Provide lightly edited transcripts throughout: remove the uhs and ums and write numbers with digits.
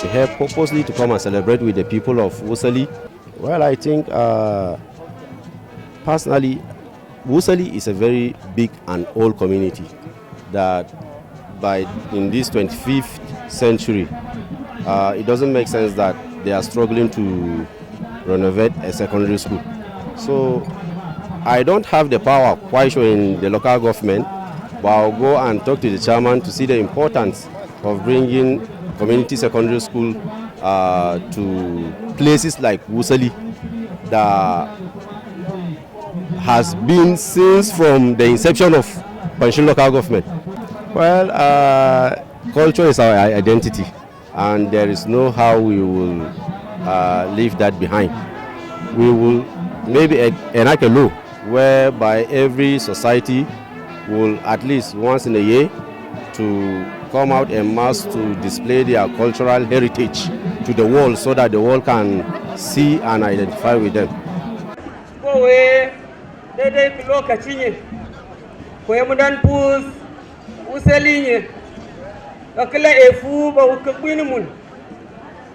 to help purposely to come and celebrate with the people of Wuseli. Well, I think personally, Wuseli is a very big and old community that in this 25th century, it doesn't make sense that they are struggling to renovate a secondary school. So I don't have the power quite sure in the local government, but I'll go and talk to the chairman to see the importance of bringing community secondary school to places like Wuseli that has been since from the inception of Panshin local government. Well, culture is our identity, and there is no how we will leave that behind. We will maybe enact a law whereby every society will at least once in a year to come out en masse to display their cultural heritage to the world so that the world can see and identify with them. Wuseli akala efu ba ukabini mun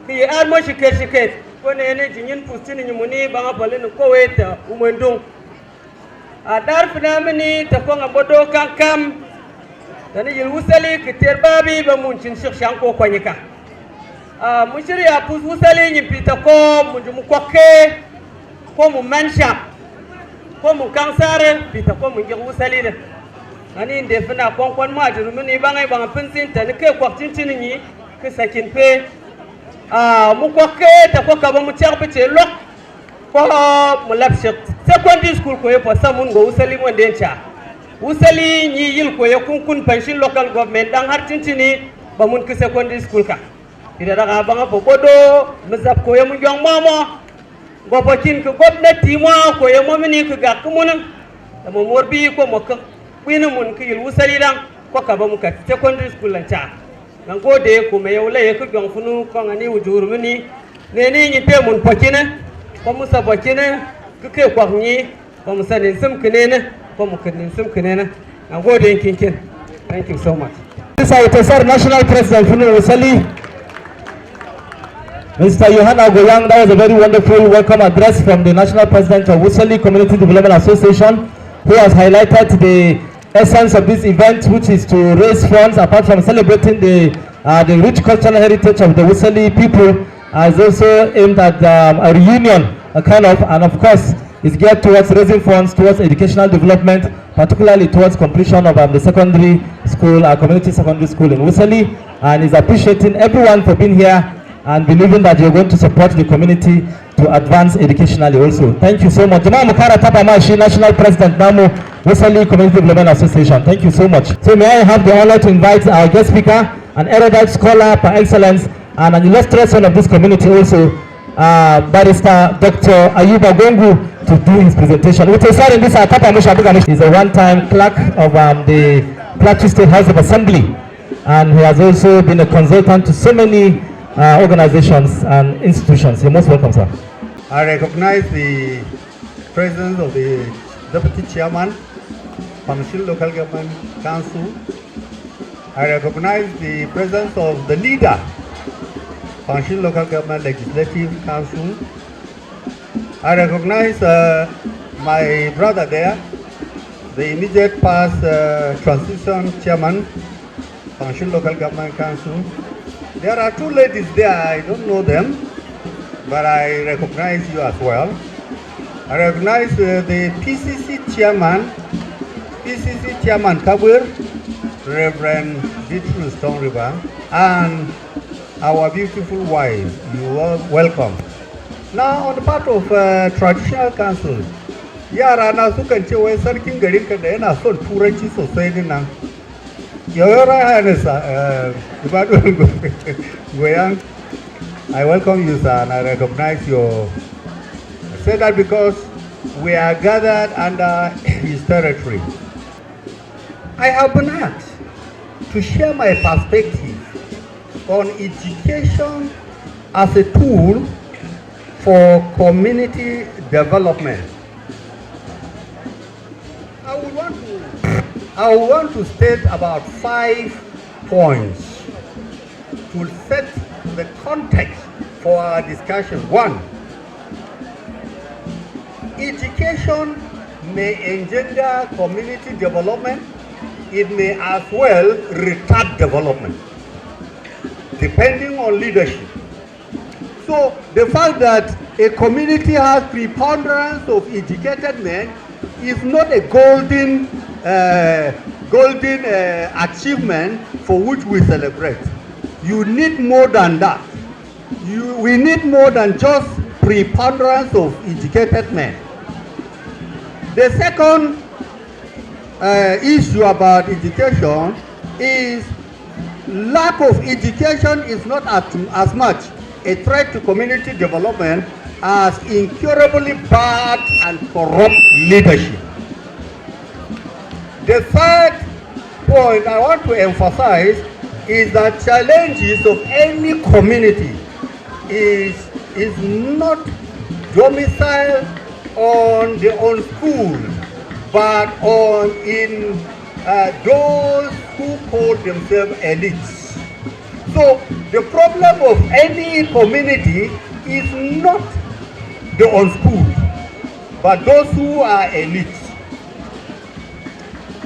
ki armo shiket ko ne jinyin pustini nyumuni ba ngapale ko weta umendung adar finamini ta ko ngabodo kankam tani yil Wuseli ki terbabi ba mun chin shik shanko kwanyika mushiri ya pus Wuseli nyipita ko munjumu koke ko mu mansha ko mu kansare pita ko mu ngi Wuseli de ani ndefina konkon ma jirumini bangai bang pinsin tan ke kwaktin tinni ke sakin pe mu kwakke ta ko ka ba mu charbe te lok ko mu lapse secondary school ko e po samun go Wuseli mo dencha Wuseli ni yil ko e kun pension local government dan har tintini ba mun ke secondary school ka ida daga banga po bodo mizap ko e mu jong mama go pokin ko gwamnati mo ko e mo mini ko ga kumun da mo morbi ko mo wini mun ki yil Wuseli dan ko ka ba mu ka secondary school lan cha nan gode ko me yawla ye ko gon funu ko ngani wujur mini ne ni ni pe mun pokine ko mu sa pokine ku ke ko ni ko mu sa nin sim kinene ko mu kin sim kinene nan gode kinkin. Thank you so much. This is our national president funu Wuseli, Mr. Yohana Goyang. That was a very wonderful welcome address from the national president of Wuseli Community Development Association, who has highlighted the essence of this event, which is to raise funds apart from celebrating the rich cultural heritage of the Wuseli people, is also aimed at a reunion, and of course is geared towards raising funds towards educational development, particularly towards completion of the secondary school, community secondary school in Wuseli, and is appreciating everyone for being here and believing that you're going to support the community to advance educationally also. Thank you so much. Jama'a Mukara Tapamashi, National President Namu, Wuseli Community Development Association. Thank you so much. So may I have the honor to invite our guest speaker, an erudite scholar par excellence, and an illustrious son of this community also, Barrister Dr. Nde Gongu, to do his presentation. With us in this Tapamashi, is a one-time clerk of the Plateau State House of Assembly, and he has also been a consultant to so many organizations and institutions. You're most welcome, sir. I recognize the presence of the Deputy Chairman, Panshin Local Government Council. I recognize the presence of the leader, Panshin Local Government Legislative Council. I recognize my brother there, the immediate past transition chairman, Panshin Local Government Council. There are two ladies there, I don't know them, but I recognize you as well. I recognize the PCC Chairman Kabir, Reverend Beatrice Stone River, and our beautiful wife. You are welcome. Now on the part of traditional council, yara na sukan ce wai sarkin garin ka da yana son turanci sosai din nan. Your Highness, Goyang, I welcome you, sir, and I recognize your. I say that because we are gathered under his territory. I have been asked to share my perspective on education as a tool for community development. I want to state about 5 points to set the context for our discussion. One, education may engender community development. It may as well retard development, depending on leadership. So the fact that a community has preponderance of educated men is not a golden achievement for which we celebrate. You need more than that. We need more than just preponderance of educated men. The second issue about education is lack of education is not as much a threat to community development as incurably bad and corrupt leadership. The third point I want to emphasize is that challenges of any community is not domiciled on the unschooled, but in those who call themselves elites. So the problem of any community is not the unschooled, but those who are elites.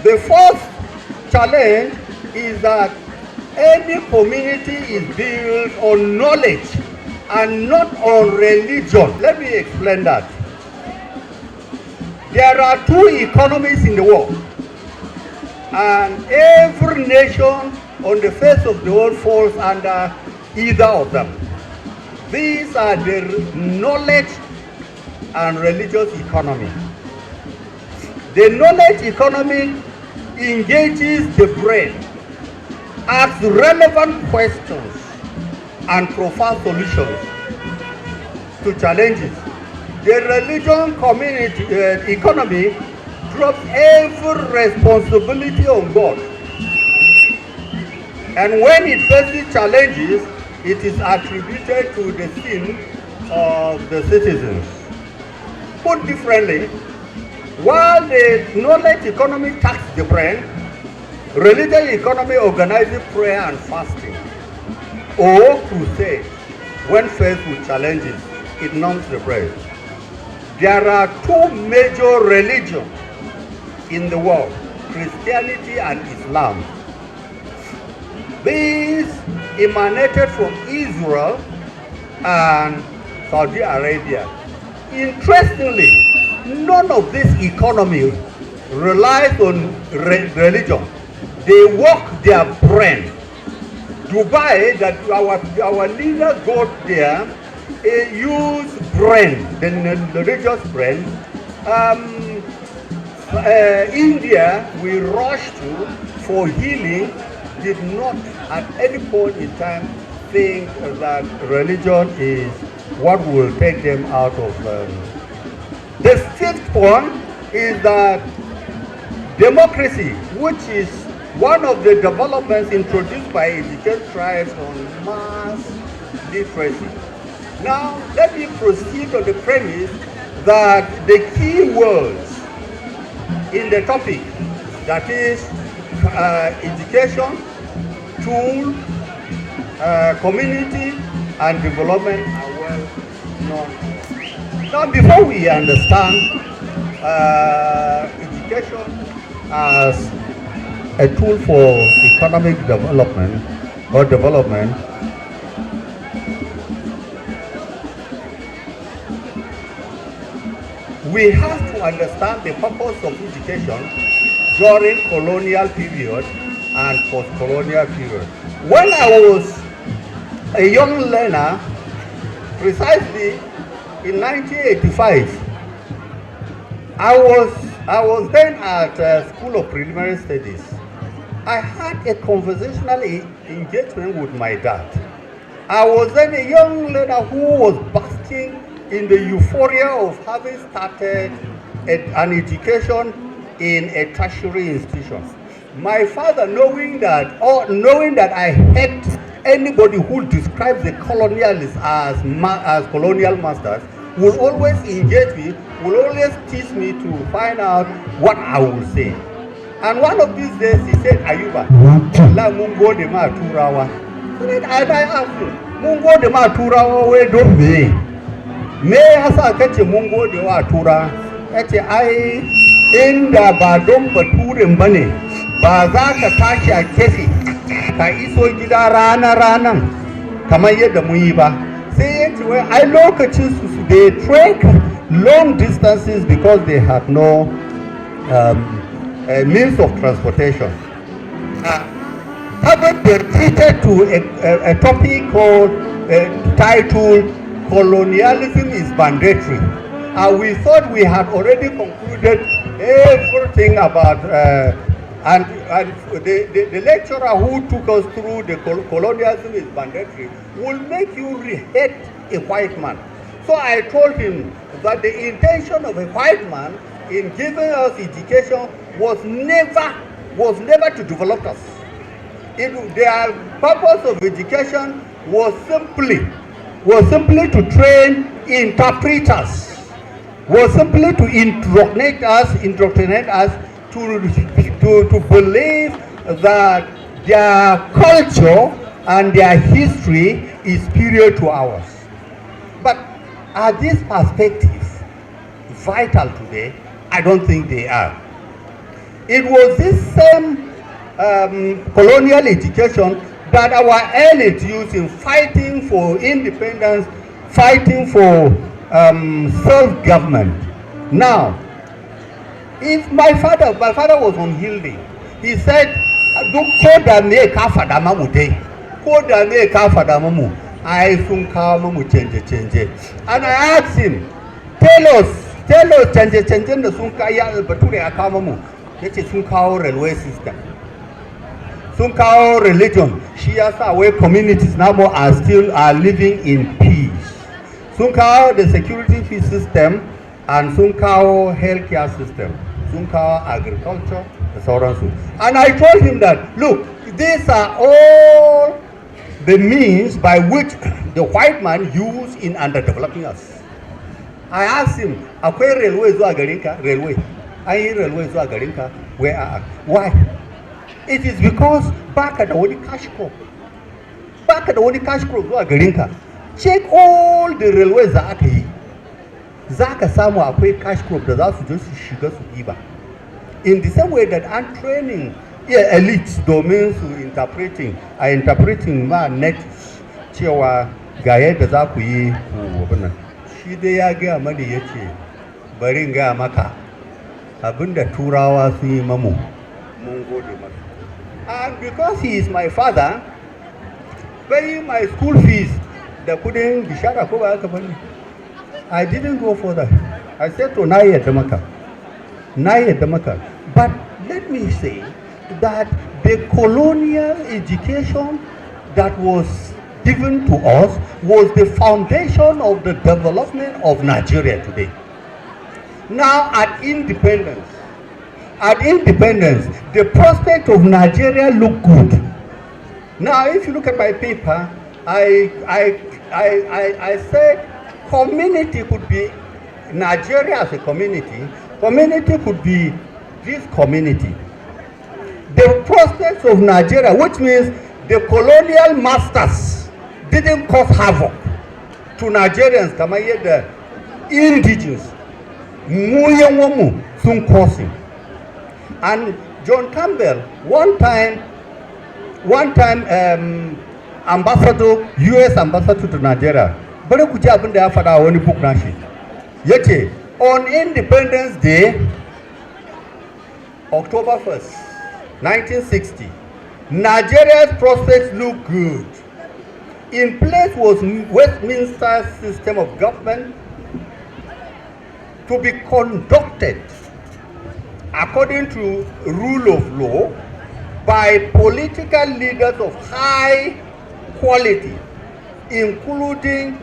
The fourth challenge is that any community is built on knowledge and not on religion. Let me explain that. There are two economies in the world, and every nation on the face of the world falls under either of them. These are the knowledge and religious economy. The knowledge economy engages the brain, asks relevant questions, and provides solutions to challenges. The religion community economy drops every responsibility on God, and when it faces challenges, it is attributed to the sin of the citizens. Put differently, while the knowledge economy taxes the brain, religious economy organizes prayer and fasting or crusade. When faced with challenges, it numbs the brain. There are two major religions in the world, Christianity and Islam. These emanated from Israel and Saudi Arabia. Interestingly, none of this economy relies on religion. They work their brain. Dubai, that our leaders go there, use brain, the religious brain. India, we rush to for healing, did not at any point in time think that religion is what will take them out of. The fifth point is that democracy, which is one of the developments introduced by educated tribes on mass literacy. Now, let me proceed on the premise that the key words in the topic, that is education, tool, community, and development are well known. Now, before we understand education as a tool for economic development or development, we have to understand the purpose of education during colonial period and post-colonial period. When I was a young learner, precisely in 1985, I was then at School of Preliminary Studies. I had a conversational engagement with my dad. I was then a young learner who was basking in the euphoria of having started an education in a tertiary institution. My father, knowing that I hate anybody who describes the colonialists as colonial masters, will always engage me, will always teach me to find out what I will say. And one of these days he said, Ayuba, la mungo de ma turawa. And I asked him, mun gode ma turawa wai don me yasa kace mun gode wa tura kace ai inda ba don baturen bane ba za ka tashi a kefe ka iso gida ranan kamar yadda mun yi ba sai yace wai ai lokacin su they trek long distances because they had no means of transportation. Having been treated to a topic called titled colonialism is mandatory. We thought we had already concluded everything about and the lecturer who took us through the colonialism is mandatory will make you hate a white man. So I told him that the intention of a white man in giving us education was never to develop us. Their purpose of education was simply to train interpreters, was simply to indoctrinate us to believe that their culture and their history is superior to ours. But are these perspectives vital today? I don't think they are. It was this same colonial education that our elites used in fighting for independence, fighting for self-government. Now, if my father was unyielding, he said, "Koda me kafada mamu de, koda me kafada mamu, I sunka mamu change." And I asked him, "Tell us change the sunka ya bature akamamu." Yace sun kawo railway system, sun kawo religion, shi yasa where communities now are living in peace. Sun kawo the security fee system and sun kawo healthcare system, sun kawo agriculture, da sauransu. And I told him that, look, these are all the means by which the white man used in underdeveloping us. I asked him, akwai railway zuwa garinka? Railway. I hear railway zuwa garinka? Why? It is because baka da wani cash crop. Baka da wani cash crop zuwa garinka. Check all the railways da aka yi. Za ka samu akwai cash crop da za su je su shiga su ɗiba. In the same way that I'm training elites domin su interpreting ma natives cewa ga yadda za ku yi wannan. Shi dai ya gaya mani ya ce bari in gaya maka abinda turawa sun yi mamu mun gode masa. And because he is my father, paying my school fees da kudin bishara ko ba haka bane, I didn't go for that. I said to na yadda maka. But let me say that the colonial education that was given to us was the foundation of the development of Nigeria today. Now at independence, the prospect of Nigeria look good. Now if you look at my paper, I said community could be Nigeria as a community could be this community. The prospects of Nigeria, which means the colonial masters didn't cause havoc to Nigerians, kamar yadda indigenous mu sun causing. And John Campbell, one time ambassador, US ambassador to Nigeria, bari ku ji abin da ya faɗa wani book nashi. Yace on Independence Day, October 1st, 1960, Nigeria's prospects look good. In place was Westminster system of government to be conducted according to rule of law by political leaders of high quality, including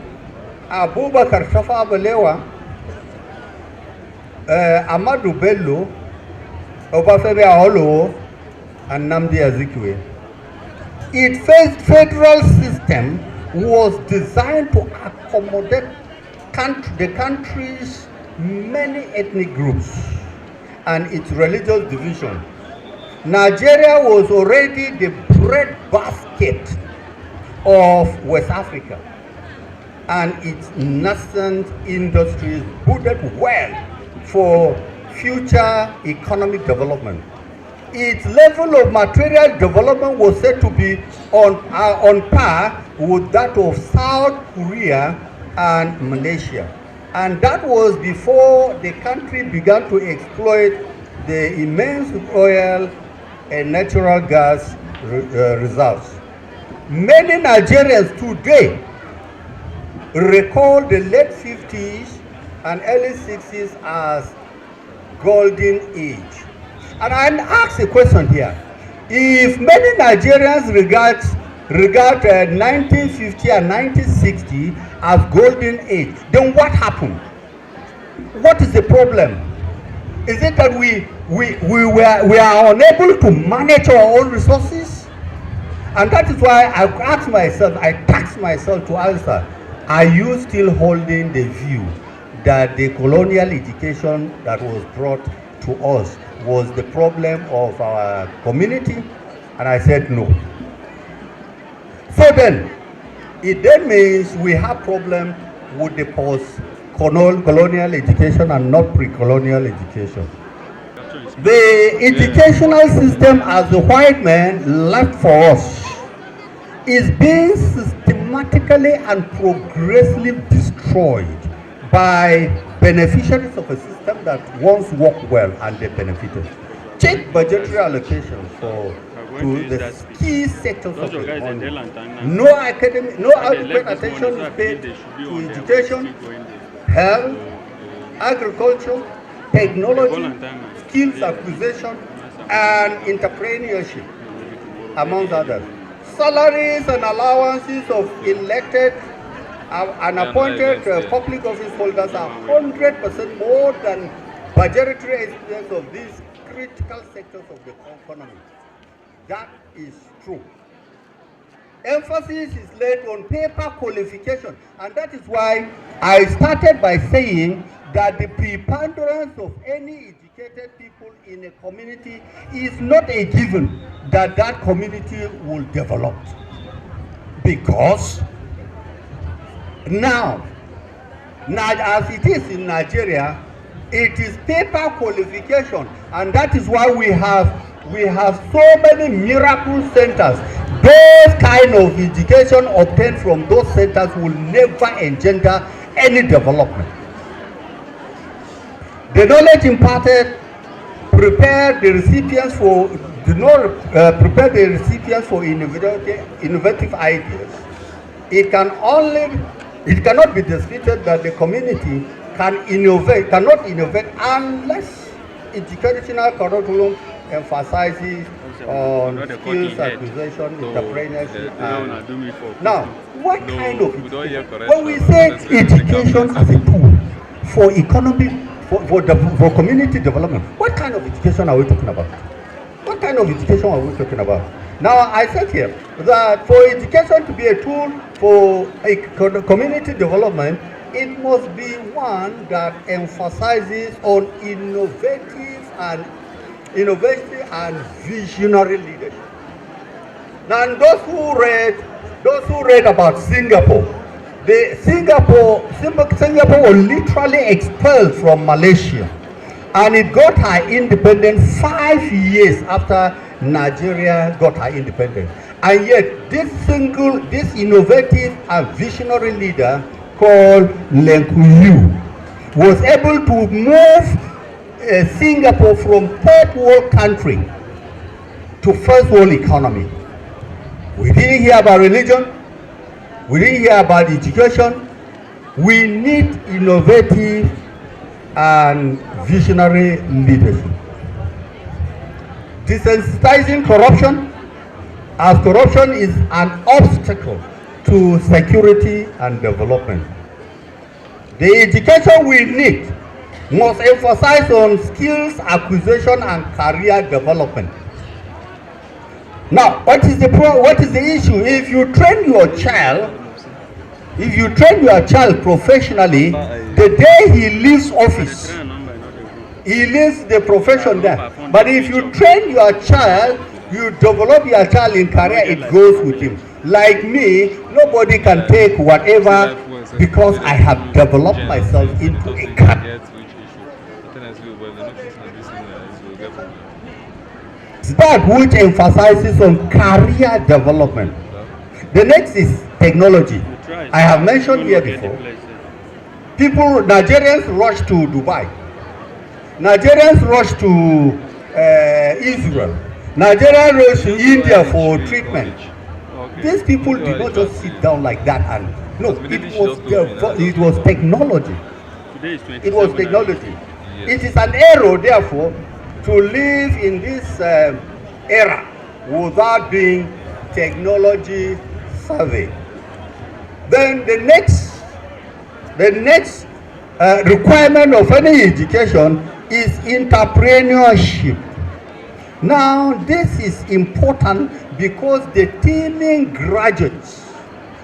Abubakar Tafawa Balewa, Ahmadu Bello, Obafemi Awolowo, and Nnamdi Azikiwe. Its federal system was designed to accommodate the country's many ethnic groups and its religious division. Nigeria was already the breadbasket of West Africa, and its nascent industries boded well for future economic development. Its level of material development was said to be on par with that of South Korea and Malaysia. And that was before the country began to exploit the immense oil and natural gas reserves. Many Nigerians today recall the late 50s and early 60s as golden age. And I ask a question here. If many Nigerians regard 1950 and 1960 as golden age, then what happened? What is the problem? Is it that we are unable to manage our own resources? And that is why I task myself to answer, are you still holding the view that the colonial education that was brought to us was the problem of our community? And I said no. So then, it then means we have problem with the post-colonial education and not pre-colonial education. The educational system as the white man left for us is being systematically and progressively destroyed by beneficiaries of a system that once worked well and they benefited. Check budgetary allocations to the key sectors of the economy. No adequate attention is paid to education, health, agriculture, technology, skills acquisition, and entrepreneurship, among others. Salaries and allowances of elected and appointed public office holders are 100% more than budgetary expense of these critical sectors of the economy. That is true. Emphasis is laid on paper qualification, and that is why I started by saying that the preponderance of any educated people in a community is not a given that that community will develop. Because now as it is in Nigeria, it is paper qualification, and that is why we have so many miracle centers. Those kind of education obtained from those centers will never engender any development. The knowledge imparted prepare the recipients for innovative ideas. It cannot be disputed that the community cannot innovate unless educational curriculum emphasizes on skills acquisition, entrepreneurship. Now, what kind of education? When we say education as a tool for economic, for community development, what kind of education are we talking about? What kind of education are we talking about? Now, I said here that for education to be a tool for community development, it must be one that emphasizes on innovative and visionary leadership. Now, those who read about Singapore, Singapore was literally expelled from Malaysia, and it got her independence 5 years after Nigeria got her independence. And yet, this innovative and visionary leader called Nde Gongu was able to move Singapore from third world country to first world economy. We didn't hear about religion. We didn't hear about education. We need innovative and visionary leadership. Desensitizing corruption, as corruption is an obstacle to security and development. The education we need must emphasize on skills acquisition and career development. Now, what is the issue? If you train your child professionally, the day he leaves office, he leaves the profession there. But if you train your child, you develop your child in career, it goes with him. Like me, nobody can take whatever because I have developed myself into a career. That which emphasizes on career development. The next is technology. I have mentioned here before. Nigerians rush to Dubai. Nigerians rush to Israel. Nigerians rush to India for treatment. These people did not just sit down like that and no, it was technology. It was technology. It is an error, therefore, to live in this era without being technology savvy. Then the next requirement of any education is entrepreneurship. Now, this is important because the teeming graduates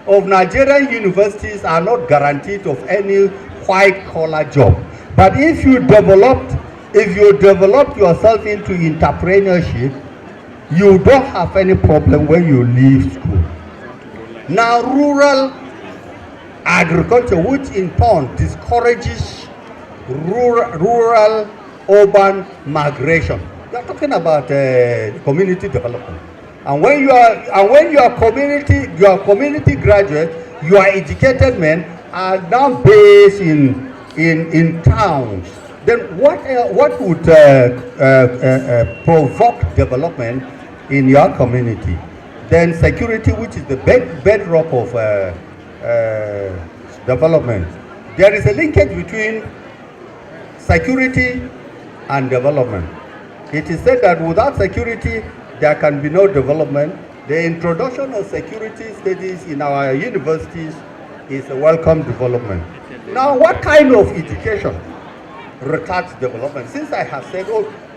of Nigerian universities are not guaranteed of any white-collar job. But if you develop yourself into entrepreneurship, you don't have any problem when you leave school. Now, rural agriculture, which in turn discourages rural urban migration. We are talking about community development. And when you are community graduate, you are educated men are now based in towns. Then what would provoke development in your community? Then security, which is the bedrock of development. There is a linkage between security and development. It is said that without security, there can be no development. The introduction of security studies in our universities is a welcome development. Now, what kind of education retards development? Since I have said,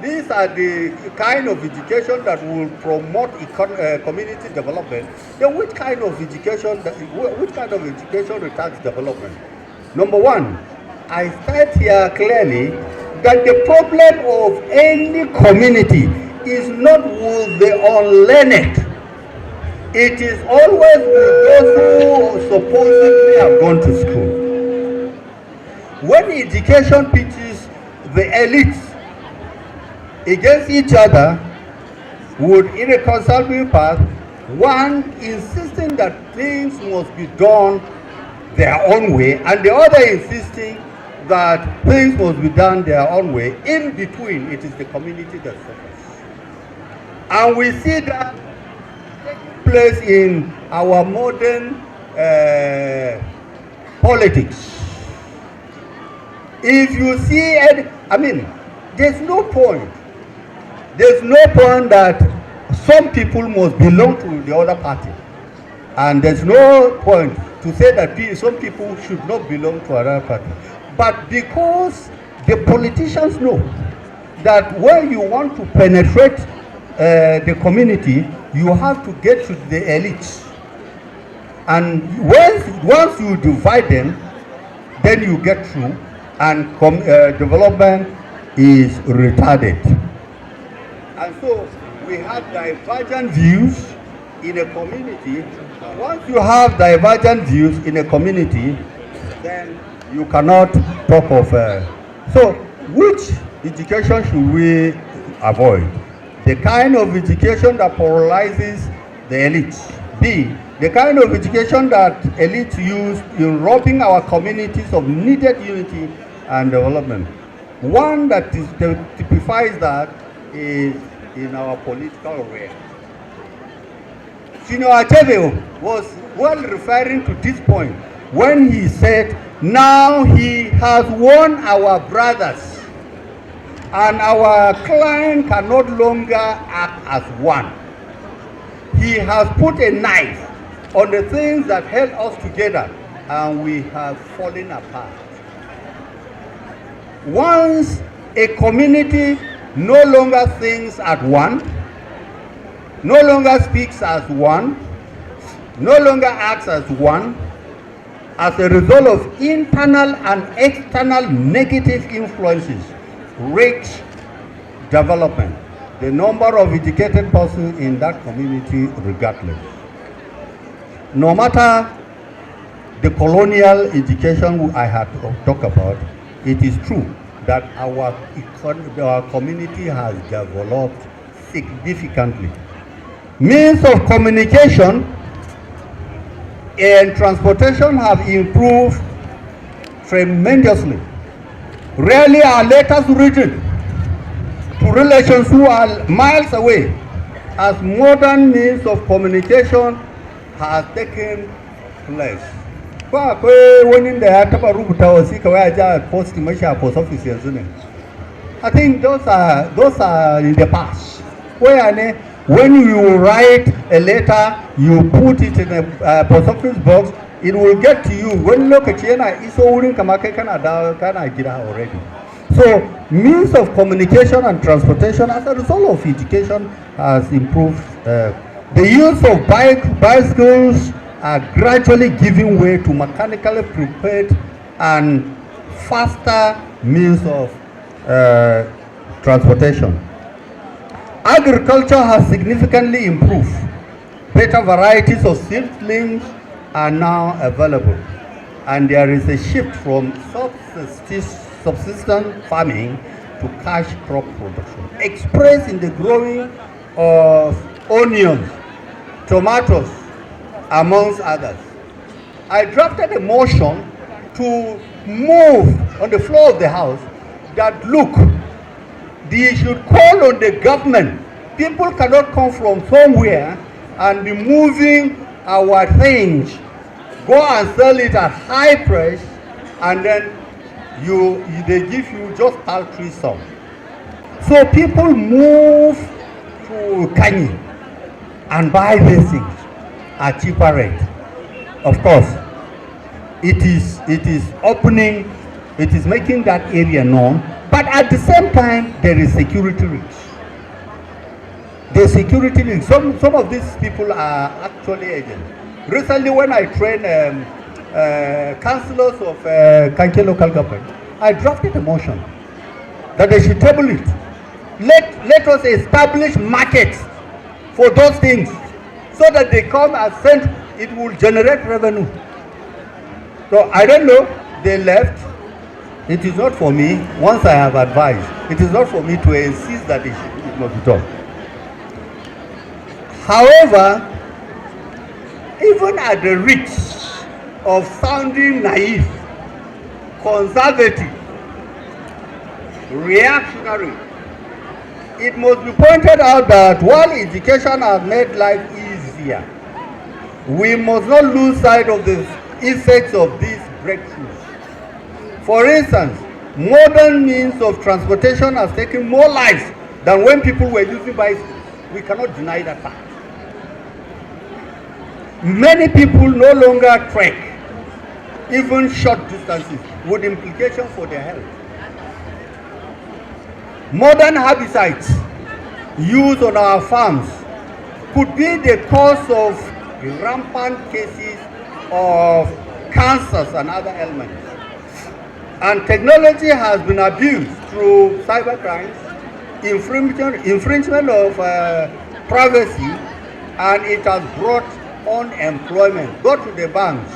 these are the kind of education that will promote community development, then which kind of education retards development? Number one, I state here clearly that the problem of any community is not with the unlearned. It is always with those who supposedly have gone to school. When education pitches the elites against each other with irreconcilable path, one insisting that things must be done their own way, and the other insisting that things must be done their own way. In between, it is the community that suffers. And we see that taking place in our modern politics. If you see, there's no point. There's no point that some people must belong to the other party. And there's no point to say that some people should not belong to another party. But because the politicians know that when you want to penetrate the community, you have to get to the elites. And once you divide them, then you get through, and development is retarded. And so we have divergent views in a community. Once you have divergent views in a community, then you cannot talk of. So, which education should we avoid? The kind of education that paralyzes the elites. B, the kind of education that elites use in robbing our communities of needed unity and development. One that typifies that is in our political realm. Senior Achebe was well referring to this point when he said, now he has won our brothers and our clan can no longer act as one. He has put a knife on the things that held us together and we have fallen apart. Once a community no longer thinks as one, no longer speaks as one, no longer acts as one, as a result of internal and external negative influences, rate development, the number of educated persons in that community regardless. no matter the colonial education I had talked about, it is true that our community has developed significantly. Means of communication and transportation have improved tremendously. Rarely are letters written to relations who are miles away, as modern means of communication has taken place. Ko akwai wani da ya taba rubuta wasiƙa waya ja post mashi a post office yanzu ne. I think those are in the past. Where when you write a letter, you put it in a post office box, it will get to you. When lokaci yana iso wurin kama kai kana gida already. So means of communication and transportation as a result of education has improved. The use of bicycles are gradually giving way to mechanically prepared and faster means of transportation. Agriculture has significantly improved. Better varieties of seedlings are now available, and there is a shift from subsistence farming to cash crop production, expressed in the growing of onions, tomatoes, amongst others. I drafted a motion to move on the floor of the House that, look, they should call on the government. People cannot come from somewhere and be moving our things, go and sell it at high price, and then they give you just paltry sum. So people move to Kanye and buy these things at cheaper rate. Of course, it is opening, it is making that area known, but at the same time there is security risks. The security risks. Some of these people are actually agents. Recently, when I trained councillors of Kanke local government, I drafted a motion that they should table it. Let us establish markets for those things so that they come and send, it will generate revenue. So I don't know, they left. It is not for me, once I have advised, it is not for me to insist that it must be done. However, even at the risk of sounding naive, conservative, reactionary, it must be pointed out that while education has made life easier, we must not lose sight of the effects of these breakthroughs. For instance, modern means of transportation has taken more lives than when people were using bicycles. We cannot deny that fact. Many people no longer trek, even short distances, with implications for their health. Modern herbicides used on our farms could be the cause of rampant cases of cancers and other ailments. And technology has been abused through cybercrimes, infringement of privacy, and it has brought unemployment. Go to the banks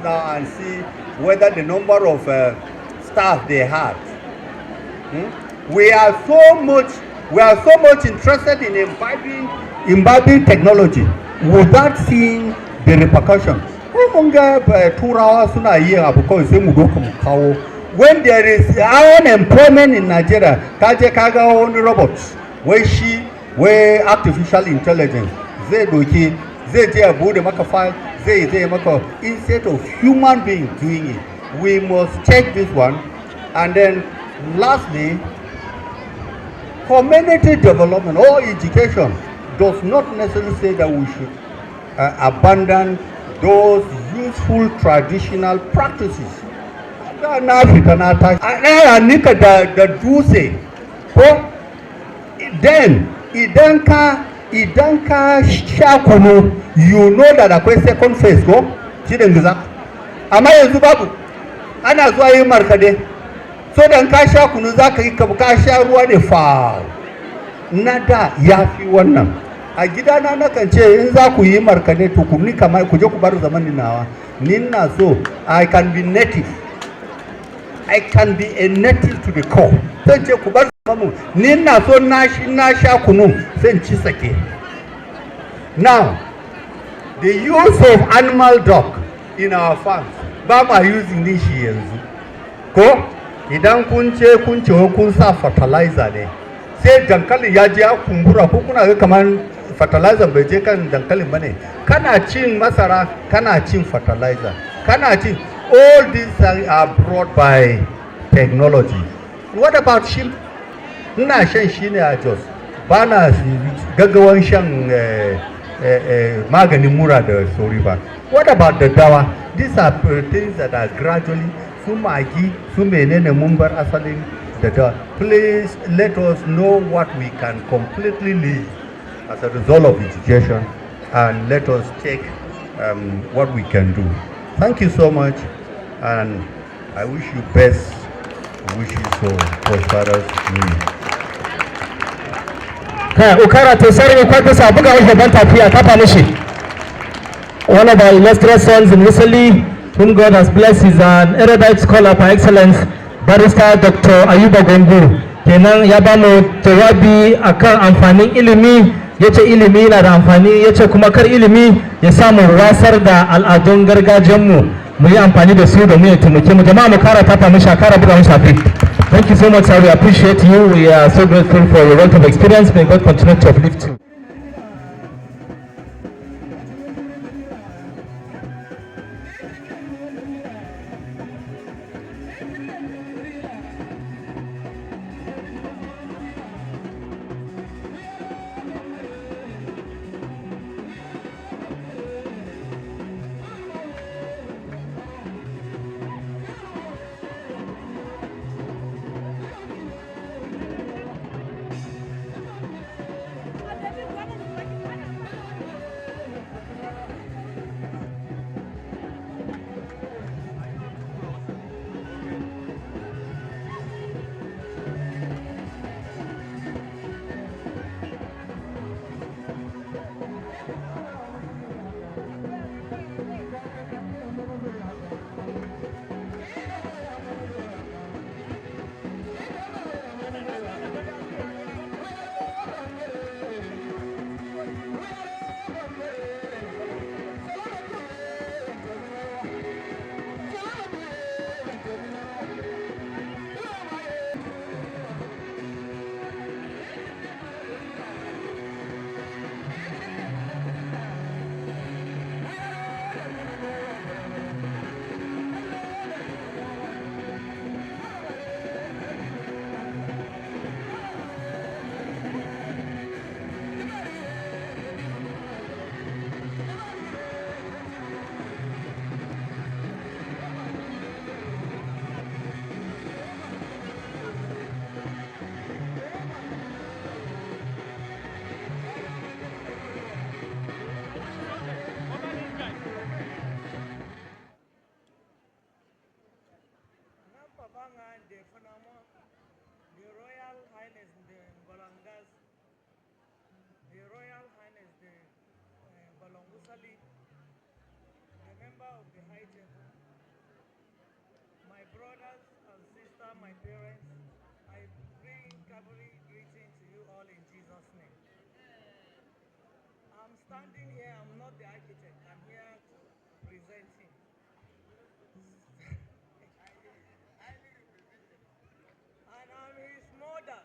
now and see whether the number of staff they had. We are so much interested in imbibing technology without seeing the repercussions. When there is unemployment in Nigeria, kaga only robots, where artificial intelligence, instead of human beings doing it. We must check this one. And then lastly, community development or education does not necessarily say that we should abandon those useful traditional practices. Then idan ka sha kunu, you know that akwai second phase ko shi da giza, amma yanzu babu, ana zuwa yin markade, so dan ka sha kunu za ka yi ka sha ruwa ne fa na da ya fi wannan. a gidana na kan ce in za ku yi markade to ku ni kamar ku je ku bar zamanin nawa ni na so I can be native, I can be a native to the core. Zan ce ku bar zamanin ni na so na sha kunu zan ci sake. Now the use of animal dog in our farms ba ma using din shi yanzu ko idan kun ce kun sa fertilizer ne sai dankali ya je ya kumbura ko kuna ga kamar fertilizer bai je kan dankalin bane kana cin masara kana cin fertilizer kana cin all these are brought by technology. What about sheep? Ina shan shi ne a Jos ba na gaggawan shan maganin mura da sauri ba. What about the dawa? These are things that are gradually su magi su menene mun bar asalin da dawa. Please let us know what we can completely leave as a result of education and let us take what we can do. Thank you so much and I wish you best wishes for prosperous New Year. Ukara to sarri kwata sa buga wani ban tafiya kafa mishi. One of our illustrious sons in Wuseli, whom God has blessed, is an erudite scholar par excellence, Barrister Dr. Ayuba Gongu. Kenan ya ba mu jawabi akan amfanin ilimi, yace ilimi yana da amfani, yace kuma kar ilimi ya samu wasar da al'adun gargajiyarmu mu yi amfani da su domin ya taimake mu. Jama'a mu kara tafa mishi, kara buga mishi afi. Thank you so much, sir. We appreciate you. We are so grateful for your wealth of experience. May God continue to uplift you. The Royal Highness Nde Gongu, the Royal Highness Nde Wuseli, the member of the High Table, my brothers and sisters, my parents, I bring Calvary greeting to you all in Jesus' name. I'm standing here, I'm not the architect, I'm here to present him. And I'm his mother.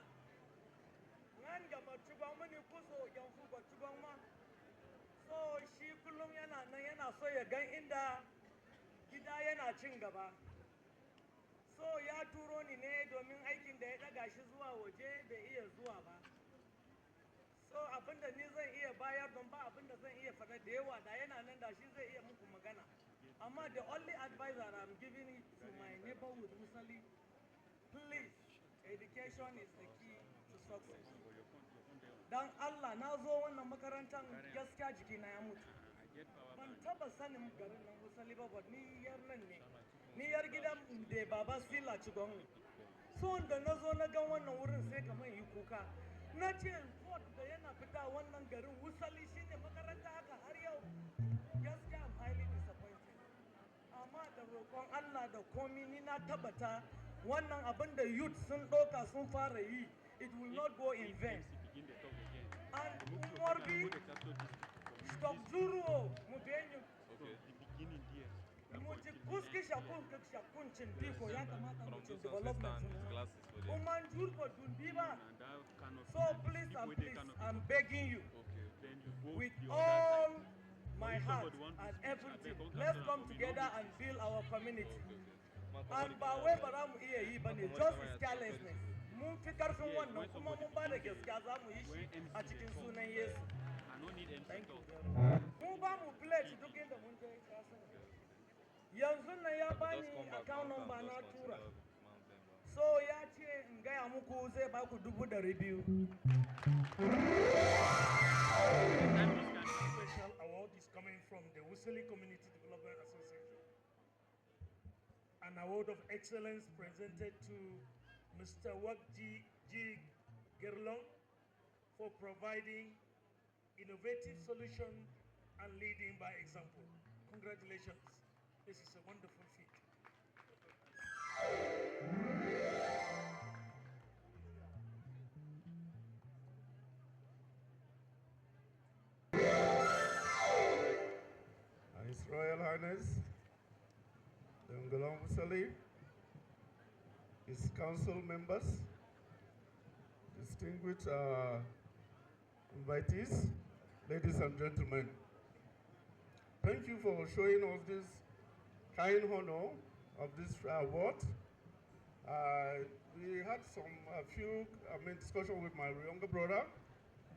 So shi kullum yana nan yana so ya gan inda gida yana cin gaba. So ya turo ni ne domin aikin da ya daga shi zuwa waje bai iya zuwa ba. So abinda ni zan iya bayar don ba abinda zan iya faɗa da yawa da yana nan da shi zai iya muku magana. Amma the only advice that I'm giving it to my neighborhood Wuseli, please, education is the key to success. Dan Allah na zo wannan makarantar gaskiya jikina ya mutu. Ban taba sanin garin nan Wuseli ba, but ni yar nan ne. Ni yar gidan da baba Sila Chigongu. So da na zo na gan wannan wurin sai kamar yi kuka. Na ce God da yana fita wannan garin Wuseli da komi ni na tabbata wannan abin da youth sun ɗauka sun fara yi, it will not go in vain. And Morbi, stop zero, Mubenyu. Muji kuski shakuncin biko ya kamata mucin development. Uman jurko dundiba. So please and please, I'm begging you, with all my heart and everything, let's come together and build our community. And ba wai ba za mu iya yi ba ne, just is carelessness. Mun fi karfin wannan kuma mun ba da gaskiya za mu yi shi a cikin sunan Yesu. Thank you. Mun ba mu pledge duk inda mun je kasa. Yanzu nan ya bani account number na tura. So ya ce in gaya muku zai ba ku $200,000. Special award is coming from the Wuseli Community Development Association. An award of excellence presented to Mr. Wakji G. Gerlong for providing innovative solution and leading by example. Congratulations. This is a wonderful feat. His Royal Highness, Nde Gongu Wuseli, his council members, distinguished invitees, ladies and gentlemen. Thank you for showing us this kind honor of this award. We had a few discussion with my younger brother.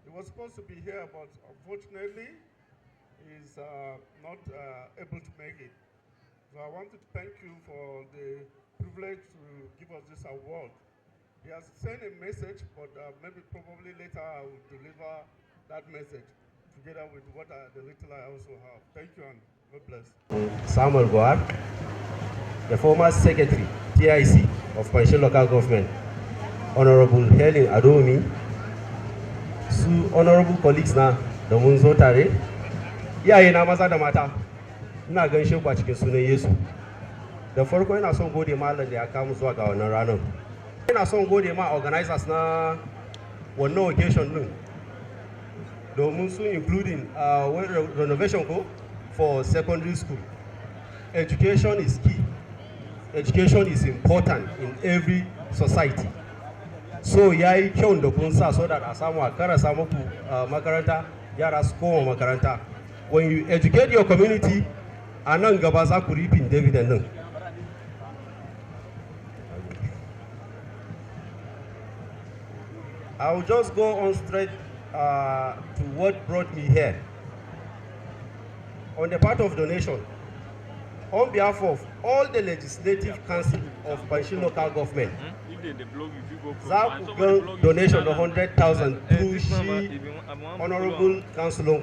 He was supposed to be here, but unfortunately, he's not able to make it. So I want to thank you for the privilege to give us this award. He has sent a message, but maybe probably later I will deliver that message together with what the little I also have. Thank you and God bless. Samuel Goar, the former secretary, TIC of Panshin Local Government, Honorable Helen Adomi, su honorable colleagues na da mun zo tare, iyaye na maza da mata, ina ganshe ku a cikin sunan Yesu. Da farko ina son gode ma Allah da ya kawo zuwa ga wannan ranar. Ina son gode ma organizers na wannan occasion din, domin su including renovation ko for secondary school. Education is key. Education is important in every society. So yayi kyau da kun sa so that a samu a karasa muku makaranta, yara su koma makaranta. When you educate your community, a nan gaba za ku reaping dividend din. I will just go on straight to what brought me here. On the part of donation, on behalf of all the legislative council of Panshin Local Government, za ku ga donation of 100,000 to shi Honorable Councilor.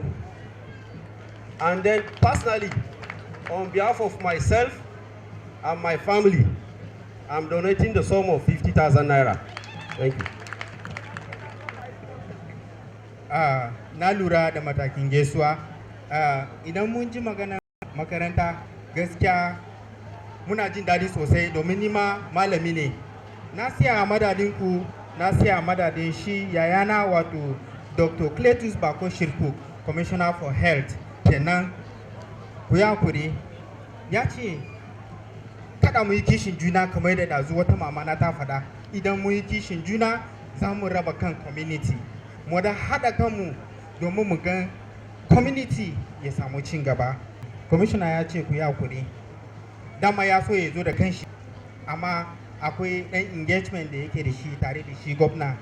And then personally, on behalf of myself and my family, I'm donating the sum of 50,000 naira. Thank you. Na lura da matakin gaisuwa. Idan mun ji magana makaranta gaskiya muna jin daɗi sosai domin ni ma malami ne. Na siya madadin ku, na siya madadin shi yayana wato Dr. Cletus Bako Shirku, Commissioner for Health. Kenan ku ya kuri ya ce kada mu yi kishin juna kamar yadda dazu wata mama na ta faɗa. Idan mu yi kishin juna za mu raba kan community. Mu da haɗa kanmu domin mu ga community ya samu cin gaba. Commissioner ya ce ku yi hakuri. Dama ya so ya zo da kanshi, amma akwai ɗan engagement da yake da shi tare da shi gwamna,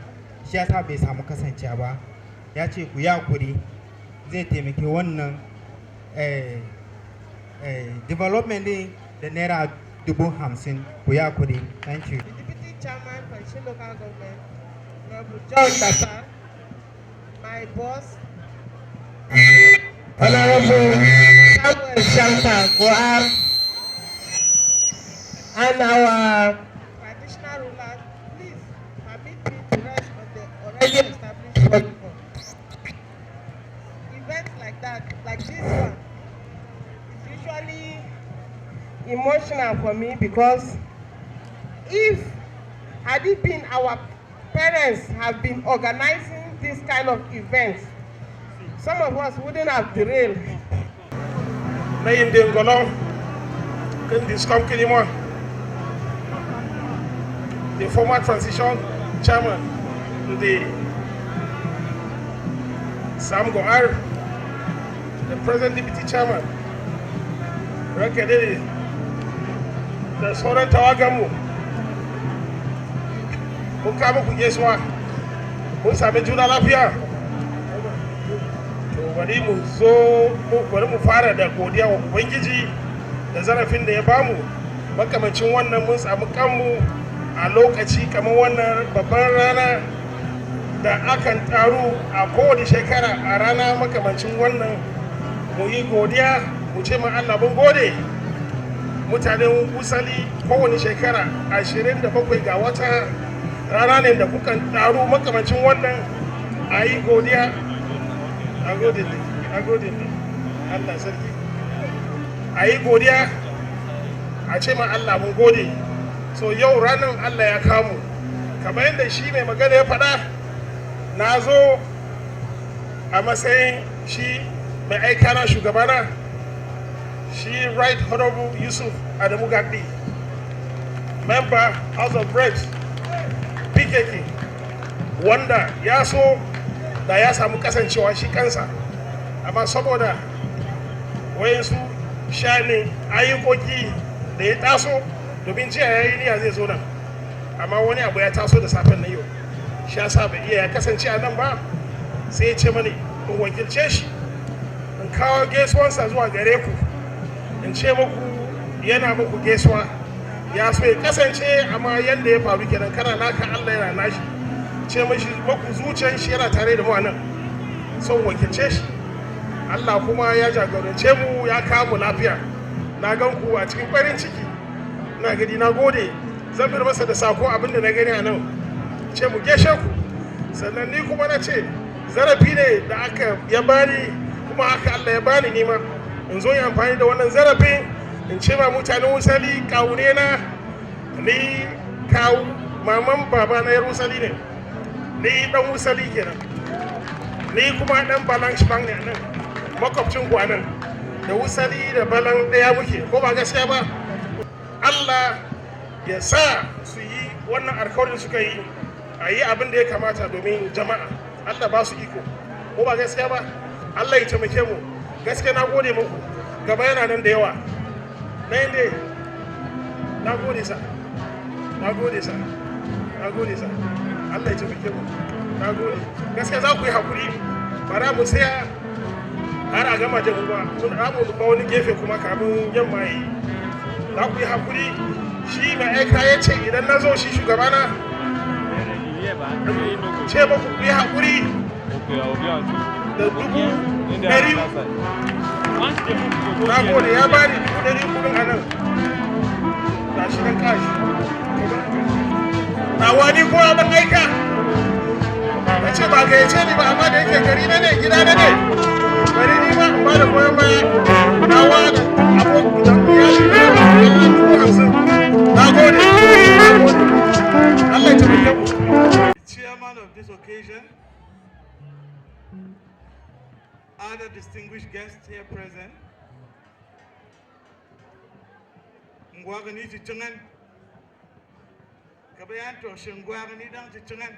shi ya sa bai samu kasancewa ba. Ya ce ku yi hakuri, zai taimaki wannan development din da naira 50,000. Ku yi hakuri. Thank you. The Deputy Chairman, Panshin Local Government, Honorable John Tata, my boss, Honorable Samuel Shankar Goar, and our traditional rulers, please permit me to rest on the already established protocol. Events like that, like this one, is usually emotional for me because if had it been our parents have been organizing this kind of events, some of us wouldn't have derailed. Nde Gongu, can this come anymore? The former transition chairman to the Sam Goar, the present deputy chairman, Rakadeli, the Soren Tawagamu, Mukamu Kujeswa, Musabe Juna Lapia. To bari mu zo bari mu fara da godiya wa Ubangiji da zarafin da ya bamu makamacin wannan mun samu kanmu a lokaci kamar wannan babban rana da akan taru a kowace shekara a rana makamancin wannan mu yi godiya mu ce ma Allah mun gode. Mutanen Wuseli kowane shekara 27 ga wata rana ne da kukan taru makamancin wannan a yi godiya. A gode ne Allah sarki a yi godiya a ce ma Allah mun gode. So yau ranar Allah ya kamu kamar yadda shi mai magana ya faɗa, na zo a matsayin shi mai aika na shugabana shi Right Honorable Yusuf Adamu Gagdi, member House of Reps PKK, wanda ya so da ya samu kasancewa shi kansa, amma saboda wayansu shanin ayyukoki da ya taso domin jiya ya yi niyya zai zo nan, amma wani abu ya taso da safen na yau shi ya sa bai iya ya kasance a nan ba, sai ya ce mani in wakilce shi in kawo gaisuwansa zuwa gare ku in ce muku yana muku gaisuwa. Ya so ya kasance amma yadda ya faru kenan, kana naka Allah yana nashi, ce mashi maku zuciyar shi yana tare da mu nan, son wakilce shi. Allah kuma ya jagorance mu ya kawo lafiya. Na gan ku a cikin farin ciki, na gani na gode. Zan bar masa da sako abinda na gani a nan, ce mu geshe ku. Sannan ni kuma na ce zarafi ne da aka ya bani, kuma haka Allah ya bani nima in zo yi amfani da wannan zarafin in ce ma mutanen Wuseli kawune na, ni kawu maman baba na yar Wuseli ne, ni dan Wuseli kenan, ni kuma dan balan shibang ne nan, makwabcin ku nan da Wuseli da balan daya muke, ko ba gaskiya ba? Allah ya sa su yi wannan alkawarin suka yi a yi abin da ya kamata domin jama'a. Allah ba su iko, ko ba gaskiya ba? Allah ya taimake mu. Gaskiya na gode muku, gaba yana nan da yawa. Na yi na gode sa, na gode sa, na gode sa. Allah ya taimake mu, na gode. Gaskiya za ku yi hakuri, bara mu saya har a gama jamu ba, mun amu ba wani gefe kuma kamun yamma yi. Za ku yi hakuri, shi mai aika ya ce idan na zo shi shugabana ce ba ku yi hakuri da 100. Na gode ya bani 100 kudin a nan, ga shi nan kashi na wani ko abin aika ya ce ba ga yace ni ba, amma da yake gari na ne, gida na ne, bari ni ma in ba da goyon baya na wani abokan da iyali na yana 50,000. Na gode, Allah ya taimake ku. Chairman of this occasion, other distinguished guests here present, Ngwagani Chichungan, Kabayan Toshin Ngwagani Dang Chichungan,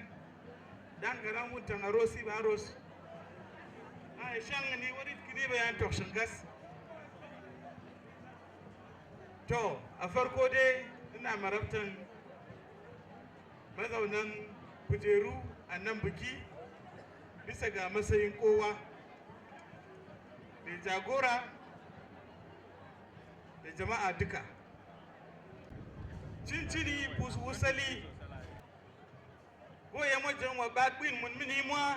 Dan Garamu Tangarosi Baros, I Shangani, what it could be an Toshingas. To, a Farkode, in Amaraptan, mazaunan kujeru a nan biki bisa ga matsayin kowa da jagora da jama'a duka. Cincini Wuseli goye majan wa bakwin mun minimwa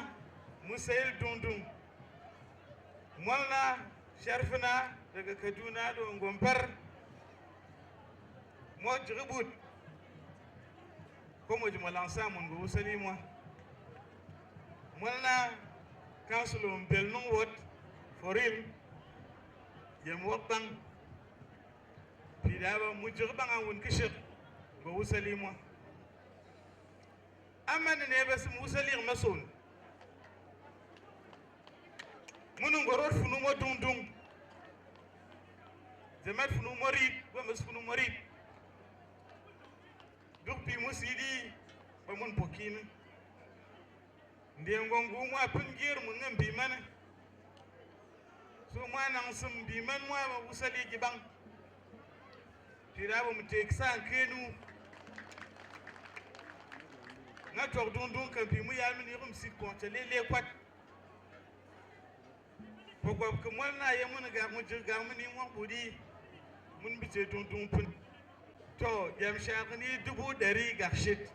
musayil dundun mwalna sharfina daga Kaduna da Ngomfar mo jiribut como je m'alança mon go Wuseli moi na council on bel non wot for him yem wot bang pi pidaba mujirban an kishir ba Wuseli mo amman ne bas Wuseli mason munun gorot funu mo dundung zemat funu morit ba mas funu morit duk bi musidi ba mun pokin Nde Gongu mo apungir mun ngambi mana so mo nan sum bi man mo ba Wuseli gibang pidaba mu tek san kenu na tor dundung kan bi mu yalmin yum sit kontele le kwat pokwa kemol na ye mun ga mu jirga mun ni mo budi mun bi te dundung pun to yam shaqni dubu dari ga shit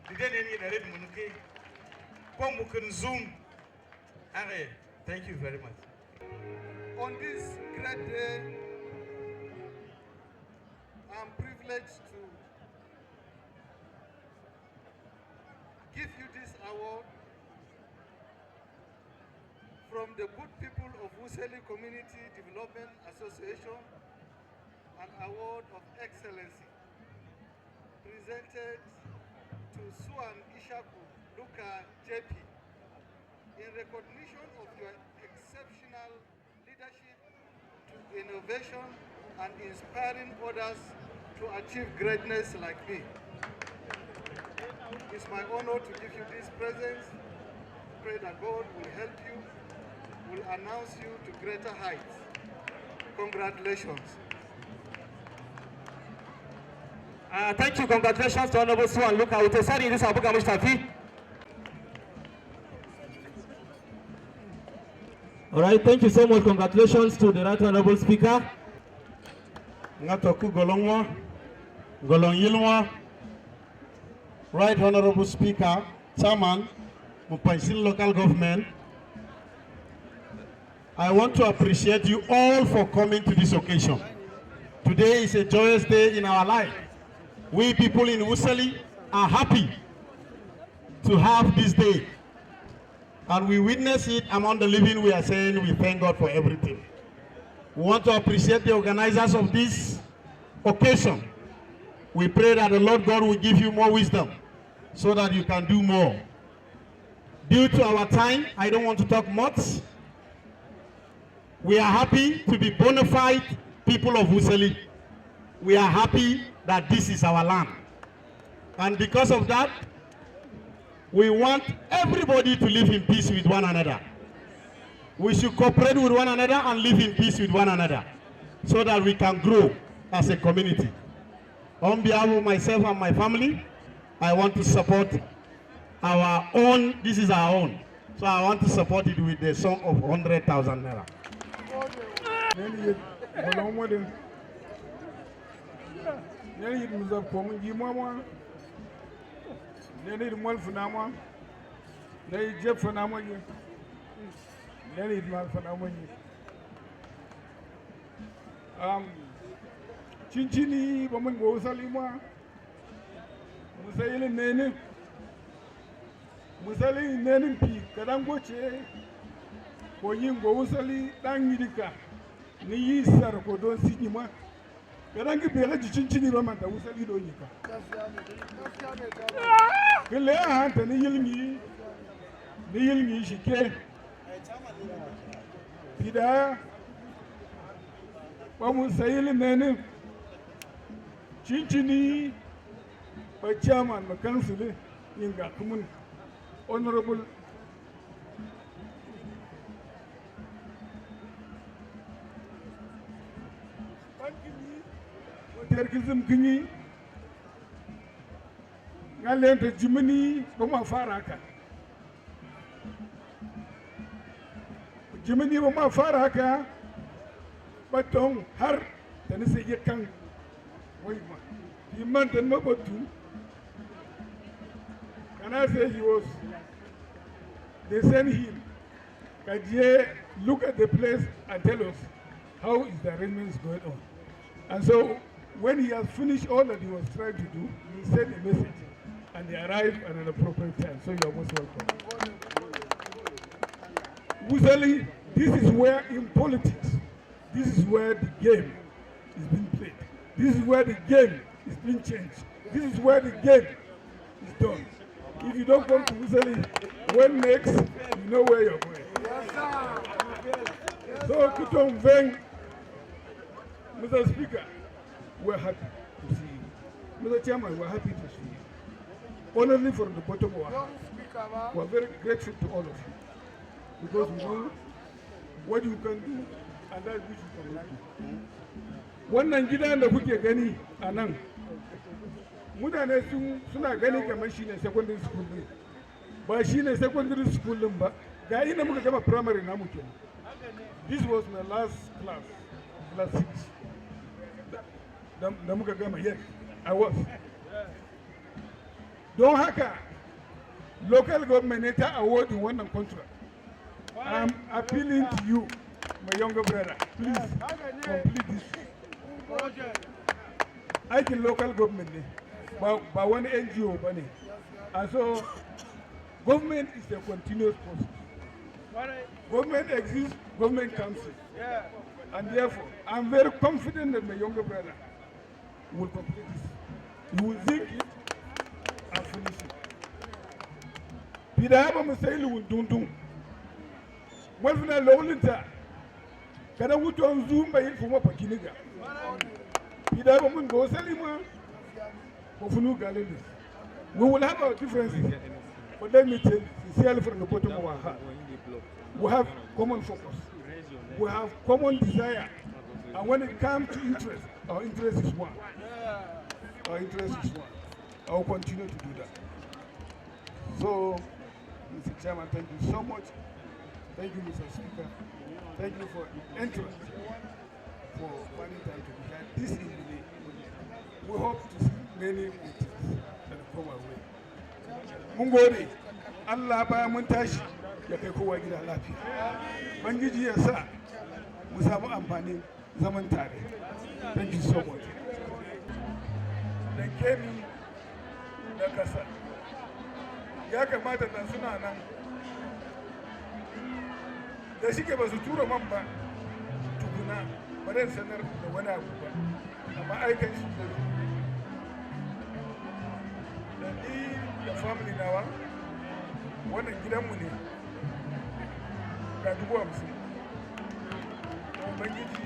dide ni dari mun ke ko mu kan zoom are thank you very much on this great day. I'm privileged to give you this award from the good people of Wuseli Community Development Association, an award of excellency presented to Suan Ishaku Luka JP in recognition of your exceptional leadership to innovation and inspiring others to achieve greatness like me. It's my honor to give you this present. Pray that God will help you, will announce you to greater heights. Congratulations. Thank you. Congratulations to Honorable Suan Luka Utesari. This is Abuga Mustafi. All right, thank you so much. Congratulations to the Right Honorable Speaker. Ngatoku Golongwa, Golong Yilwa, Right Honorable Speaker, Chairman, Mupaisin Local Government. I want to appreciate you all for coming to this occasion. Today is a joyous day in our life. We people in Wuseli are happy to have this day. And we witness it among the living. We are saying we thank God for everything. We want to appreciate the organizers of this occasion. We pray that the Lord God will give you more wisdom so that you can do more. Due to our time, I don't want to talk much. We are happy to be bona fide people of Wuseli. We are happy that this is our land. And because of that, we want everybody to live in peace with one another. We should cooperate with one another and live in peace with one another so that we can grow as a community. On behalf of myself and my family, I want to support our own. This is our own. So I want to support it with the sum of 100,000 naira. Chinchini baman go salima musayile nene musali nene pi kadango che ko yin go sali dan yidika ni yisar ko don sinima kadangi bela chinchini baman da usali do yika kele ha ta ni yilmi shike pida ba musayile nene Chinchini by chairman, the council in Gakumun, Honorable Terkism Kini, Galent Jiminy, Boma Faraka. Jiminy Boma Faraka, but don't her, then say you can. He meant number two. Can I say he was? They sent him. Kajiye, look at the place and tell us how is the arrangements going on. And so when he has finished all that he was trying to do, he sent a message and they arrived at an appropriate time. So you are most welcome. Wuseli, this is where in politics, this is where the game is being played. This is where the game is being changed. This is where the game is done. If you don't come to Wuseli, when next, you know where you're going. So, Kutom Veng, Mr. Speaker, we're happy to see you. Mr. Chairman, we're happy to see you. Honestly, from the bottom of our heart, we're very grateful to all of you. Because we know what you can do and that which you cannot do. Wannan gidan da kuke gani a nan, mutane suna gani kamar shi ne secondary school ne. Ba shi ne secondary school din ba, ga ina muka gama primary namu kenan. This was my last class, class 6. Da muka gama, yes, I was. Don haka, local government ne ta awarding wannan contract. I'm appealing to you, my younger brother, please complete this. Aikin local government ne, ba wani NGO ba ne. And so, government is a continuous process. Government exists, government comes in. And therefore, I'm very confident that my younger brother will complete this. He will think it and finish it. Bidaba Musailu will do. Mwafina Lolinta, kada wuto nzumba ili fuma pakiniga. Bidaba mungo salima, wafunu galendis. We will have our differences, but let me tell you, sincerely from the bottom of our heart, we have common focus. We have common desire. And when it comes to interest, our interest is one. Our interest is one. I will continue to do that. So, Mr. Chairman, thank you so much. Thank you, Mr. Speaker. Thank you for interest, for finding time to be here this evening. We hope to see many meetings that come our way. Mun gode, Allah baya mun tashi ya kai kowa gida lafiya. Bangiji ya sa mu samu amfanin zaman tare. Thank you so much. Da kemi da kasa. Ya kamata da suna nan da shike ba su tura man ba tukuna ba zan sanar da wani abu ba amma aikan shi da ni da family nawa wannan gidanmu ne ga 50,000 don bangiji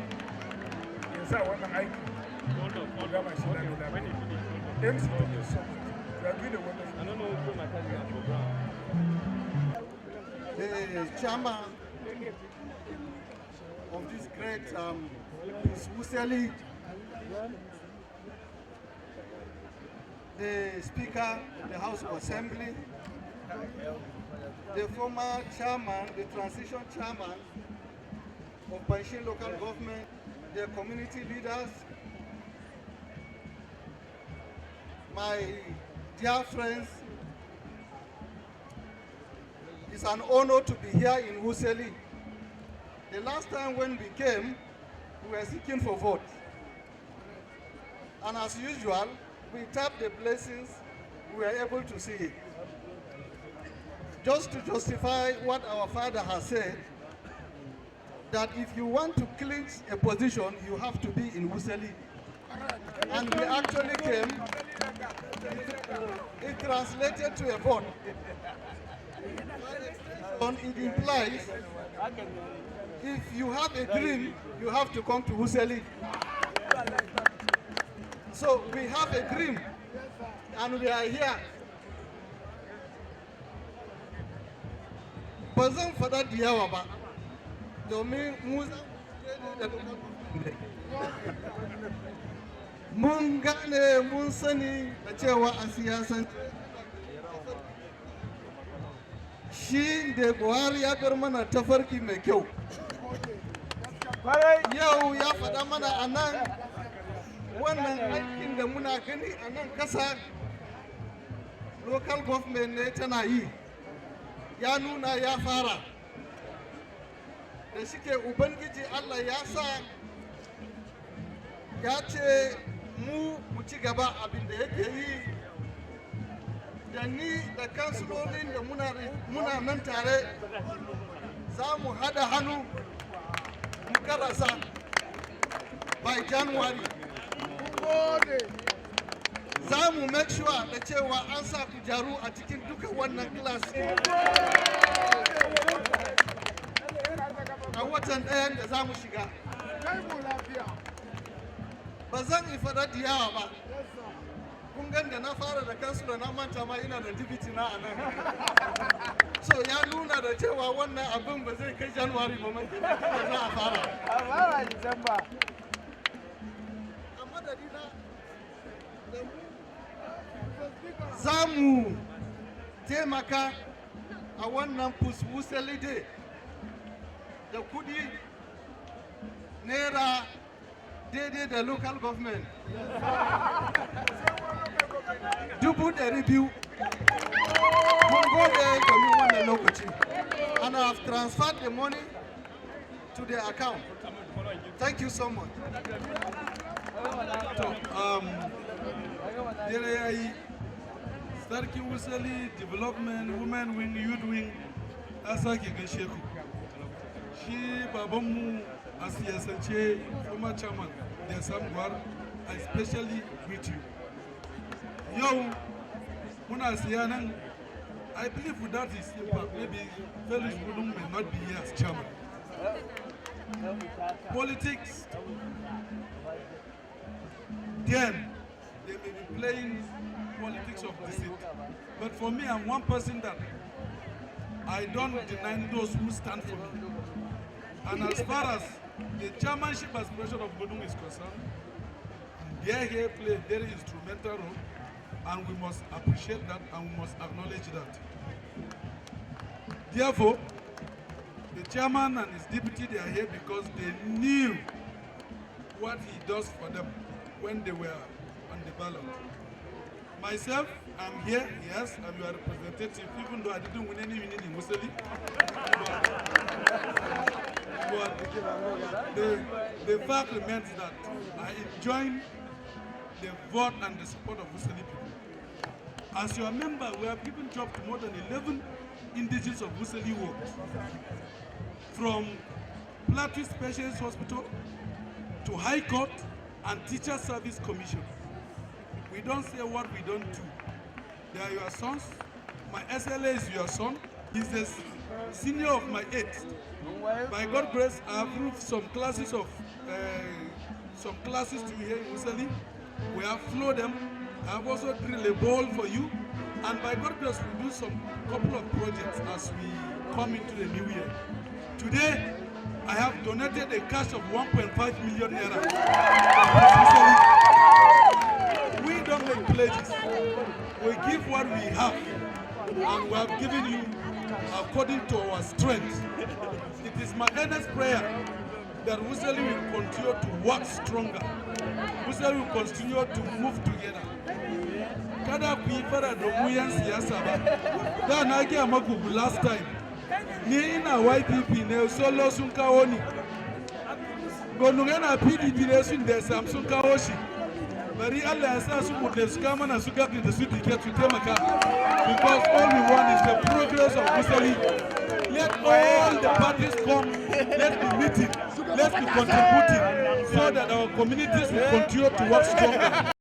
ya sa wannan aiki ko gama shi da MC da so ya bi da wannan the chairman of this great Wuseli, the Speaker of the House of Assembly, the former chairman, the transition chairman of Panshin local government, the community leaders, my dear friends, it's an honor to be here in Wuseli. The last time when we came, we were seeking for votes. And as usual, we tapped the blessings, we were able to see it. Just to justify what our father has said, that if you want to clinch a position, you have to be in Wuseli. And we actually came, it translated to a vote. It implies if you have a dream, you have to come to Wuseli. So we have a dream, and we are here. Ba zan faɗa da yawa ba, domin mun gane mun sani da cewa a siyasan shi da Buhari ya bar mana tafarki mai kyau. Yau ya faɗa mana a nan wannan aikin da muna gani a nan kasa local government ne tana yi, ya nuna ya fara. Da shike Ubangiji Allah ya sa ya ce mu ci gaba abin da yake yi, da ni da kansilolin da muna nan tare za mu hada hannu mu karasa by January za mu make sure da cewa an sa kujaru a cikin duka wannan class a watan ɗayan da za mu shiga. Ba zan yi faɗa da yawa ba. Kun gan da na fara da kansula na manta ma ina da dibiti na a nan. So ya nuna da cewa wannan abin ba zai kai Januwari ba mai za a fara. A madadina da mu za mu taimaka a wannan Wuseli Day da kudi naira daidai da local government 200,000 mun gode domin wannan lokaci, and I have transferred the money to the account. Thank you so much. Sarki Wuseli Development Women Wing Youth Wing Asake gaishe ku. Shi babanmu a siyasance former chairman da Samgwar, I especially greet you. Yau muna siya nan, I believe without his impact, maybe Felix Budung may not be here as chairman. Politics, then they may be playing politics of deceit. But for me, I'm one person that I don't deny those who stand for me. And as far as the chairmanship aspiration of Budung is concerned, they here play a very instrumental role, and we must appreciate that and we must acknowledge that. Therefore, the chairman and his deputy, they are here because they knew what he does for them when they were on the ballot. Myself, I'm here, yes, I'm your representative, even though I didn't win any unit in Wuseli. But the fact remains that I enjoy the vote and the support of Wuseli people. As your member, we have given job to more than 11 indigenous of Wuseli wards, from Plateau Specialist Hospital to High Court and Teacher Service Commission. We don't say what we don't do. They are your sons. My SLA is your son. He's the senior of my age. By God's grace, I approved some classes to here in Wuseli. We have flowed them. I have also drilled a ball for you. And by God's grace, we do some couple of projects as we come into the new year. Today, I have donated a cash of 1.5 million naira. We don't make pledges. We give what we have, and we have given you according to our strength. It is my earnest prayer that Wuseli will continue to work stronger. Wuseli will continue to move together. Kada ku yi fara da wuyan siyasa ba. Da na gaya maku last time. Ni ina YPP ne solo sun kawo ni. Gonu yana PDP ne sun da sam sun kawo shi. Bari Allah ya sa su murde su kama na su gafi da su ticket su taimaka. Because all we want is the progress of Wuseli. Let all the parties come. Let's be meeting. Let's be contributing so that our communities will continue to work stronger.